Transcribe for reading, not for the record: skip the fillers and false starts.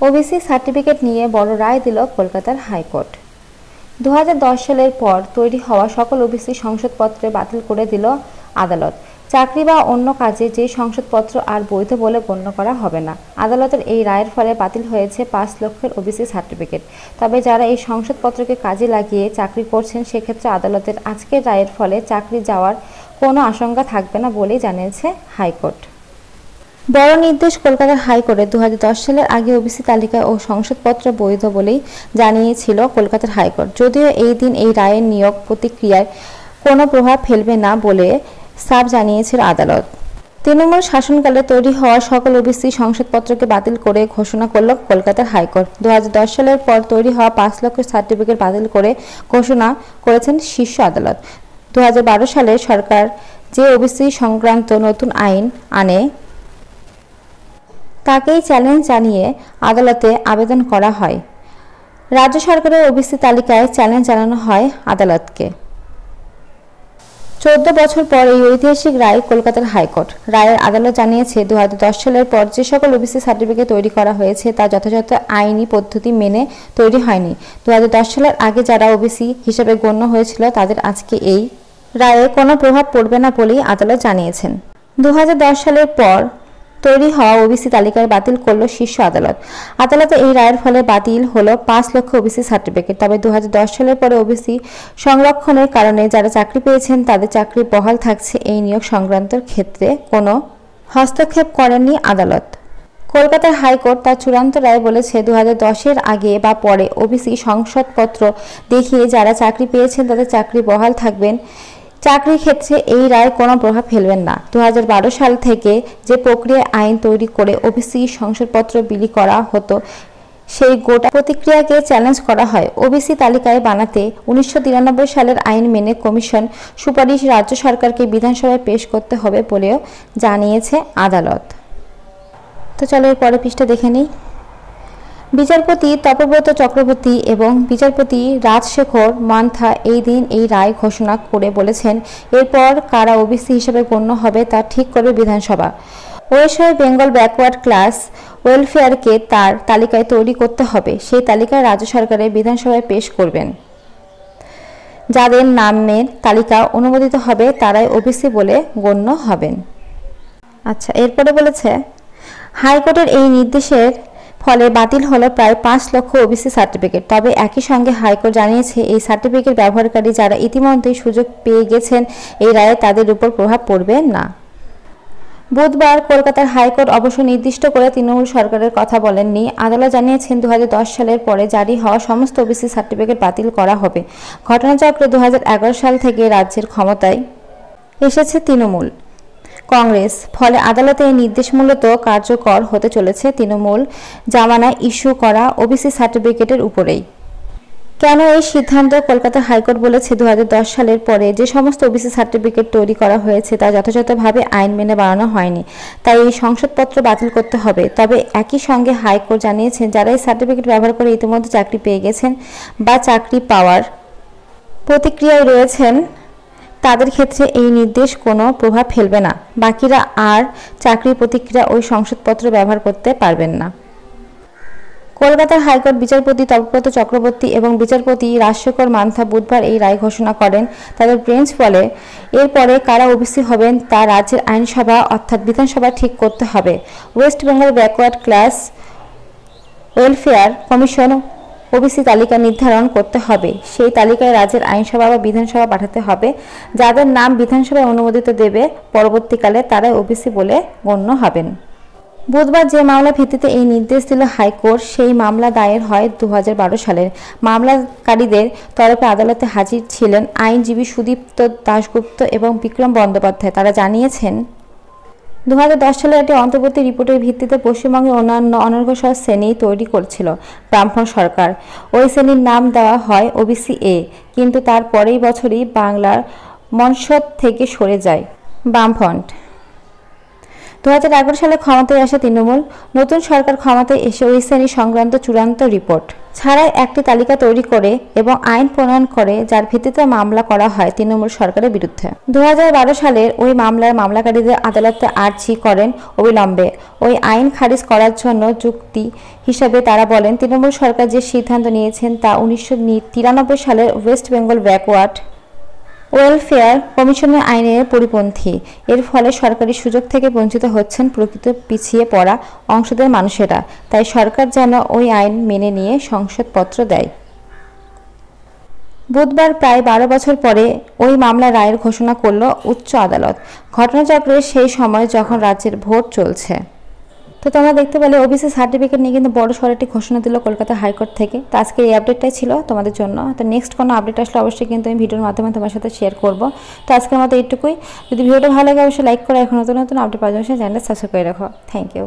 OBC certificate নিয়ে বড় রায় দিল কলকাতার হাইকোর্ট। 2010 সালের পর তৈরি হওয়া সকল ওবিসি শংসাপত্র বাতিল করে দিল আদালত। চাকরি বা অন্য কাজে যে শংসাপত্র আর বৈধ বলে গণ্য করা হবে না। আদালতের এই রায়ের ফলে বাতিল হয়েছে 5 লক্ষের ওবিসি সার্টিফিকেট। তবে যারা এই শংসাপত্রকে কাজে লাগিয়ে চাকরি করছেন সেক্ষেত্রে আদালতের আজকের রায়ের ফলে চাকরি যাওয়ার কোনো আশঙ্কা থাকবে না বলেই জানিয়েছে হাইকোর্ট। বড় নির্দেশ কলকাতার হাইকোর্টে 2010 সালের আগে ওবিসি তালিকায় ও শংসাপত্র বৈধ বলেই জানিয়েছিল কলকাতার হাইকোর্ট। যদিও এই দিন এই রায়ের নিয়োগ প্রক্রিয়ায় কোনো প্রভাব ফেলবে না বলে সাফ জানিয়েছিল আদালত। তৃণমূল শাসনকালে তৈরি হওয়া সকল ওবিসি শংসাপত্রকে বাতিল করে ঘোষণা করল কলকাতার হাইকোর্ট। 2010 সালের পর তৈরি হওয়া 5 লক্ষ সার্টিফিকেট বাতিল করে ঘোষণা করেছেন শীর্ষ আদালত। 2012 সালে সরকার যে ওবিসি সংক্রান্ত নতুন আইন আনে তাকেই চ্যালেঞ্জ জানিয়ে আদালতে আবেদন করা হয়। রাজ্য সরকারের ওবিসি তালিকায় চ্যালেঞ্জ জানানো হয় আদালতকে। 14 বছর পর এই ঐতিহাসিক রায় কলকাতার হাইকোর্ট। রায়ের আদালত জানিয়েছে 2010 সালের পর যে সকল ওবিসি সার্টিফিকেট তৈরি করা হয়েছে তা যথাযথ আইনি পদ্ধতি মেনে তৈরি হয়নি। 2010 সালের আগে যারা ওবিসি হিসেবে গণ্য হয়েছিল তাদের আজকে এই রায়ে কোনো প্রভাব পড়বে না বলেই আদালত জানিয়েছেন। 2010 সালের পর তৈরি হওয়া ওবিসি তালিকায় বাতিল করল শীর্ষ আদালত। আদালতে এই রায়ের ফলে বাতিল হলো 5 লক্ষ ওবিসি সার্টিফিকেট। তবে 2010 সালের পরে ওবিসি সংরক্ষণের কারণে যারা চাকরি পেয়েছেন তাদের চাকরি বহাল থাকছে। এই নিয়োগ সংক্রান্ত ক্ষেত্রে কোনো হস্তক্ষেপ করেননি আদালত। কলকাতার হাইকোর্ট তার চূড়ান্ত রায় বলেছে 2010-এর আগে বা পরে ওবিসি শংসাপত্র দেখিয়ে যারা চাকরি পেয়েছেন তাদের চাকরি বহাল থাকবেন। চাকরির ক্ষেত্রে এই রায় কোনো প্রভাব ফেলবেন না। 2012 সাল থেকে যে প্রক্রিয়ায় আইন তৈরি করে ওবিসি শংসাপত্র বিলি করা হতো সেই গোটা প্রতিক্রিয়াকে চ্যালেঞ্জ করা হয়। ওবিসি তালিকায় বানাতে 1993 সালের আইন মেনে কমিশন সুপারিশ রাজ্য সরকারকে বিধানসভায় পেশ করতে হবে বলেও জানিয়েছে আদালত। তো চলো এর পরের পৃষ্ঠা দেখে নিই। বিচারপতি তপব্রত চক্রবর্তী এবং বিচারপতি রাজশেখর মান্থা এই দিন এই রায় ঘোষণা করে বলেছেন, এরপর কারা ওবিসি হিসেবে গণ্য হবে তা ঠিক করবে বিধানসভা। ওয়েস্ট বেঙ্গল ব্যাকওয়ার্ড ক্লাস ওয়েলফেয়ারকে তার তালিকায় তৈরি করতে হবে। সেই তালিকায় রাজ্য সরকারের বিধানসভায় পেশ করবেন। যাদের নামের তালিকা অনুমোদিত হবে তারাই ওবিসি বলে গণ্য হবেন। আচ্ছা, এরপরে বলেছে হাইকোর্টের এই নির্দেশের ফলে বাতিল হলো প্রায় 5 লক্ষ ওবিসি সার্টিফিকেট। তবে একই সঙ্গে হাইকোর্ট জানিয়েছে এই সার্টিফিকেট ব্যবহারকারী যারা ইতিমধ্যেই সুযোগ পেয়ে গেছেন এই রায়ে তাদের উপর প্রভাব পড়বে না। বুধবার কলকাতার হাইকোর্ট অবশ্য নির্দিষ্ট করে তৃণমূল সরকারের কথা বলেননি। আদালত জানিয়েছেন 2010 সালের পরে জারি হওয়া সমস্ত ওবিসি সার্টিফিকেট বাতিল করা হবে। ঘটনাচক্রে 2011 সাল থেকে রাজ্যের ক্ষমতায় এসেছে তৃণমূল কংগ্রেস। ফলে আদালতে এই নির্দেশ মূলত কার্যকর হতে চলেছে তৃণমূল জামানায় ইস্যু করা ওবিসি সার্টিফিকেটের উপরেই। কেন এই সিদ্ধান্ত? কলকাতা হাইকোর্ট বলেছে 2010 সালের পরে যে সমস্ত ওবিসি সার্টিফিকেট তৈরি করা হয়েছে তা যথাযথভাবে আইন মেনে বানানো হয়নি, তাই এই শংসাপত্র বাতিল করতে হবে। তবে একই সঙ্গে হাইকোর্ট জানিয়েছেন যারা এই সার্টিফিকেট ব্যবহার করে ইতিমধ্যে চাকরি পেয়ে গেছেন বা চাকরি পাওয়ার প্রতিক্রিয়ায় রয়েছেন তাদের ক্ষেত্রে এই নির্দেশ কোনো প্রভাব ফেলবে না। বাকিরা আর চাকরির প্রতিক্রিয়া ওই শংসাপত্র ব্যবহার করতে পারবেন না। কলকাতার হাইকোর্ট বিচারপতি তপব্রত চক্রবর্তী এবং বিচারপতি রাজশেখর মান্থা বুধবার এই রায় ঘোষণা করেন। তাদের বেঞ্চ বলে, এরপরে কারা ওবিসি হবেন তা রাজ্যের আইনসভা অর্থাৎ বিধানসভা ঠিক করতে হবে। West Bengal backward class welfare commission OBC তালিকা নির্ধারণ করতে হবে। সেই তালিকায় রাজ্যের আইনসভা বা বিধানসভা পাঠাতে হবে। যাদের নাম বিধানসভায় অনুমোদিত দেবে পরবর্তীকালে তারাই ওবিসি বলে গণ্য হবেন। বুধবার যে মামলা ভিত্তিতে এই নির্দেশ দিল হাইকোর্ট সেই মামলা দায়ের হয় 2012 সালের। মামলাকারীদের তরফে আদালতে হাজির ছিলেন আইনজীবী সুদীপ্ত দাশগুপ্ত এবং বিক্রম বন্দ্যোপাধ্যায়। তারা জানিয়েছেন 2010 সালের একটি অন্তর্বর্তী রিপোর্টের ভিত্তিতে পশ্চিমবঙ্গের অন্যান্য অনগ্রসর শ্রেণী তৈরি করছিল ব্রাহ্মণ সরকার। ওই শ্রেণীর নাম দেওয়া হয় ওবিসি এ, কিন্তু তার পরেই বছরই বাংলার মনসদ থেকে সরে যায় বামফ্রন্ট। 2011 সালে ক্ষমতায় আসে তৃণমূল। নতুন সরকার ক্ষমতায় এসে ওই শ্রেণী সংক্রান্ত চূড়ান্ত রিপোর্ট ছাড়াই একটি তালিকা তৈরি করে এবং আইন প্রণয়ন করে, যার ভিত্তিতে মামলা করা হয় তৃণমূল সরকারের বিরুদ্ধে। 2012 সালের ওই মামলার মামলাকারীদের আদালতে আর্জি করেন অবিলম্বে ওই আইন খারিজ করার জন্য। যুক্তি হিসাবে তারা বলেন, তৃণমূল সরকার যে সিদ্ধান্ত নিয়েছেন তা 1993 সালের ওয়েস্ট বেঙ্গল ব্যাকওয়ার্ড ওয়েলফেয়ার কমিশনের আইনের পরিপন্থী। এর ফলে সরকারি সুযোগ থেকে বঞ্চিত হচ্ছেন প্রকৃত পিছিয়ে পড়া অংশদের মানুষেরা। তাই সরকার যেন ওই আইন মেনে নিয়ে সংসদপত্র দেয়। বুধবার প্রায় 12 বছর পরে ওই মামলা রায়ের ঘোষণা করল উচ্চ আদালত। ঘটনাচক্রে সেই সময় যখন রাজ্যের ভোট চলছে। তো তোমরা দেখতে পেলে ওবিসি সার্টিফিকেট নিয়ে কিন্তু বড় সড় একটি ঘোষণা দিল কলকাতা হাইকোর্ট থেকে। তো আজকে এই আপডেটটাই ছিল তোমাদের জন্য। তো নেক্সট কোনো আপডেট আসলে অবশ্যই কিন্তু আমি ভিডিওর মাধ্যমে তোমার সাথে শেয়ার করব। তো আজকের মতো এইটুকুই। যদি ভিডিওটা ভালো লাগে অবশ্যই লাইক করো। এখন নতুন নতুন আপডেট পাওয়ার জন্য চ্যানেলটা সাবস্ক্রাইব করে রাখো। Thank you.